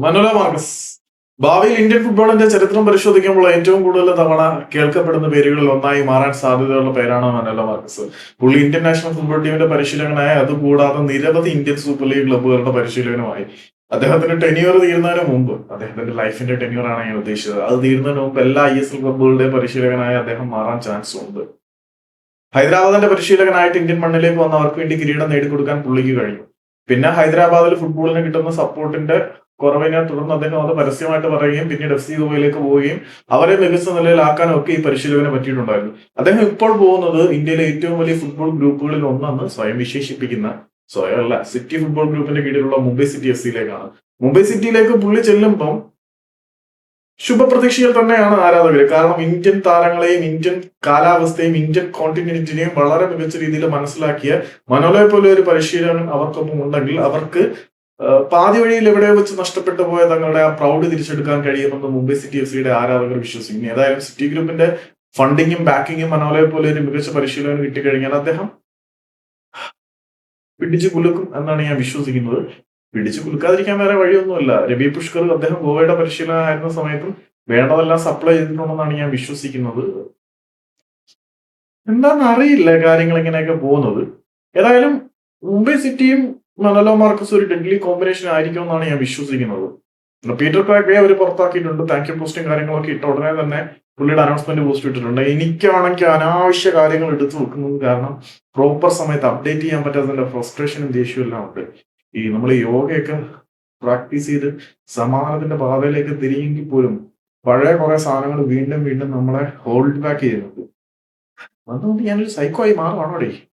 മനോല Marcus ഭാവിയിൽ Indian ഫുട്ബോളിന്റെ ചരിത്രം പരിശോധിക്കുമ്പോൾ ഏറ്റവും കൂടുതൽ തവണ കേൾക്കപ്പെടുന്ന പേരുകളിൽ ഒന്നായി മാറാൻ സാധ്യതയുള്ള പേരാണ് മനോല മാർക്കസ്. പുള്ളി ഇന്ത്യൻ നാഷണൽ ഫുട്ബോൾ ടീമിന്റെ പരിശീലകനായ അതുകൂടാതെ നിരവധി ഇന്ത്യൻ സൂപ്പർ ലീഗ് ക്ലബ്ബുകളുടെ പരിശീലകനുമായി. അദ്ദേഹത്തിന്റെ ടെന്യൂർ തീരുന്നതിന് മുമ്പ്, അദ്ദേഹത്തിന്റെ ലൈഫിന്റെ ടെന്യൂർ ആണ് ഞാൻ ഉദ്ദേശിച്ചത്, അത് തീരുന്നതിന് മുമ്പ് എല്ലാ ISL ക്ലബ്ബുകളുടെയും പരിശീലകനായി അദ്ദേഹം മാറാൻ ചാൻസ് ഉണ്ട്. ഹൈദരാബാദിന്റെ പരിശീലകനായിട്ട് ഇന്ത്യൻ മണ്ണിലേക്ക് വന്ന് അവർക്ക് വേണ്ടി കിരീടം നേടിക്കൊടുക്കാൻ പുള്ളിക്ക് കഴിഞ്ഞു. പിന്നെ ഹൈദരാബാദിൽ ഫുട്ബോളിന് കിട്ടുന്ന സപ്പോർട്ടിന്റെ കുറവിനെ തുടർന്ന് അദ്ദേഹം അത് പരസ്യമായിട്ട് പറയുകയും പിന്നീട് FC ഗോവയിലേക്ക് പോവുകയും അവരെ മികച്ച നിലയിലാക്കാനും ഒക്കെ ഈ പരിശീലകനെ പറ്റിയിട്ടുണ്ടായിരുന്നു. അദ്ദേഹം ഇപ്പോൾ പോകുന്നത് ഇന്ത്യയിലെ ഏറ്റവും വലിയ ഫുട്ബോൾ ഗ്രൂപ്പുകളിൽ ഒന്നെന്ന് സ്വയം വിശേഷിപ്പിക്കുന്ന, സ്വയമല്ല, സിറ്റി ഫുട്ബോൾ ഗ്രൂപ്പിന്റെ കീഴിലുള്ള മുംബൈ സിറ്റി FC-യിലേക്കാണ്. മുംബൈ സിറ്റിയിലേക്ക് പുള്ളി ചെല്ലുമ്പം ശുഭപ്രതീക്ഷയിൽ തന്നെയാണ് ആരാധകർ. കാരണം ഇന്ത്യൻ താരങ്ങളെയും ഇന്ത്യൻ കാലാവസ്ഥയും ഇന്ത്യൻ കോണ്ടിനെന്റിനെയും വളരെ മികച്ച രീതിയിൽ മനസ്സിലാക്കിയ മനോലയെ പോലെ ഒരു പരിശീലകൻ അവർക്കൊപ്പം ഉണ്ടെങ്കിൽ അവർക്ക് പാതി വഴിയിൽ എവിടെയോ വെച്ച് നഷ്ടപ്പെട്ടു പോയ തങ്ങളുടെ ആ പ്രൗഡ് തിരിച്ചെടുക്കാൻ കഴിയുമെന്ന് മുംബൈ സിറ്റി FC-യുടെ ആരാധകർ വിശ്വസിക്കുന്നു. ഏതായാലും സിറ്റി ഗ്രൂപ്പിന്റെ ഫണ്ടിങ്ങും ബാക്കിങ്ങും മനോലയെ പോലെ ഒരു മികച്ച പരിശീലകൻ കിട്ടിക്കഴിഞ്ഞാൽ അദ്ദേഹം പിടിച്ചു കുലുക്കും എന്നാണ് ഞാൻ വിശ്വസിക്കുന്നത്. പിടിച്ചു കുലുക്കാതിരിക്കാൻ വേറെ വഴിയൊന്നുമില്ല. രവി പുഷ്കർ അദ്ദേഹം ഗോവയുടെ പരിശീലകനായിരുന്ന സമയത്തും വേണ്ടതെല്ലാം സപ്ലൈ ചെയ്തിട്ടുണ്ടെന്നാണ് ഞാൻ വിശ്വസിക്കുന്നത്. എന്താണെന്ന് അറിയില്ല കാര്യങ്ങൾ ഇങ്ങനെയൊക്കെ പോകുന്നത്. ഏതായാലും മുംബൈ സിറ്റിയും മനോല മാർക്കസ് ഒരു ഡെഡ്ലി കോമ്പിനേഷൻ ആയിരിക്കും എന്നാണ് ഞാൻ വിശ്വസിക്കുന്നത്. പീറ്റർ ക്രാക്കയെ അവർ പുറത്താക്കിയിട്ടുണ്ട്. താങ്ക് യു പോസ്റ്റും കാര്യങ്ങളൊക്കെ ഇട്ട ഉടനെ തന്നെ പുള്ളിയുടെ അനൗൺസ്മെന്റ് പോസ്റ്റ് ഇട്ടിട്ടുണ്ട്. എനിക്കാണെങ്കിൽ അനാവശ്യ കാര്യങ്ങൾ എടുത്തു വെക്കുന്നത് കാരണം പ്രോപ്പർ സമയത്ത് അപ്ഡേറ്റ് ചെയ്യാൻ പറ്റാത്തതിന്റെ ഫ്രസ്ട്രേഷനും ദേഷ്യവും എല്ലാം ഉണ്ട്. നമ്മൾ യോഗയൊക്കെ പ്രാക്ടീസ് ചെയ്ത് സമാധാനത്തിന്റെ പാതയിലേക്ക് തിരിയെങ്കിൽ പോലും പഴയ കുറെ സാധനങ്ങൾ വീണ്ടും വീണ്ടും നമ്മളെ ഹോൾഡ് ബാക്ക് ചെയ്യുന്നുണ്ട്. അതുകൊണ്ട് ഞാനൊരു സൈക്കോ ആയി മാറുവാണോടെ.